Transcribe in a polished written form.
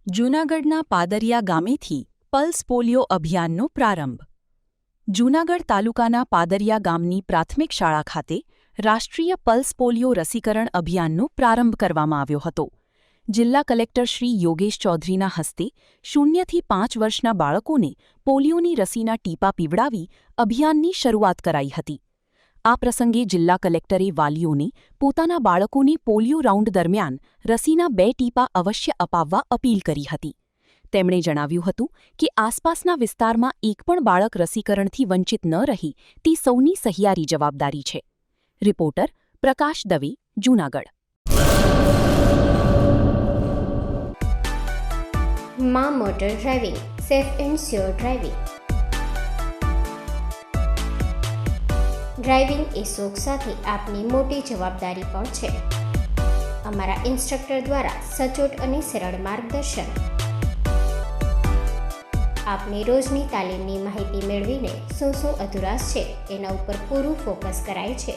જૂનાગઢના Padariya ગામેથી pulse polio અભિયાનનો પ્રારંભ. જૂનાગઢ તાલુકાના પાદરિયા ગામની પ્રાથમિક શાળા ખાતે રાષ્ટ્રીય પલ્સ પોલિયો રસીકરણ અભિયાનનો પ્રારંભ કરવામાં આવ્યો હતો. જિલ્લા કલેક્ટર શ્રી યોગેશ ચૌધરીના હસ્તે 0 થી 5 વર્ષના બાળકોને પોલિયોની રસીના ટીપા પીવડાવી અભિયાનની શરૂઆત કરાઈ હતી. આ પ્રસંગે જિલ્લા કલેક્ટરે વાલીઓને પોતાના બાળકોને પોલિયો રાઉન્ડ દરમિયાન રસીના 2 ટીપા અવશ્ય અપાવવા અપીલ કરી હતી. તેમણે જણાવ્યું હતું કે આસપાસના વિસ્તારમાં એક પણ બાળક રસીકરણથી વંચિત ન રહે તે સૌની સહિયારી જવાબદારી છે. રિપોર્ટર પ્રકાશ દવે, જૂનાગઢ. માં motor driving, safe and sure driving. Driving એ શોખ સાથે આપની મોટી જવાબદારી પણ છે. અમારા ઇન્સ્ટ્રક્ટર દ્વારા સચોટ અને સરળ માર્ગદર્શન. આપની રોજની તાલીમની માહિતી મેળવીને શું અધુરાશ છે એના ઉપર પૂરું ફોકસ કરાય છે.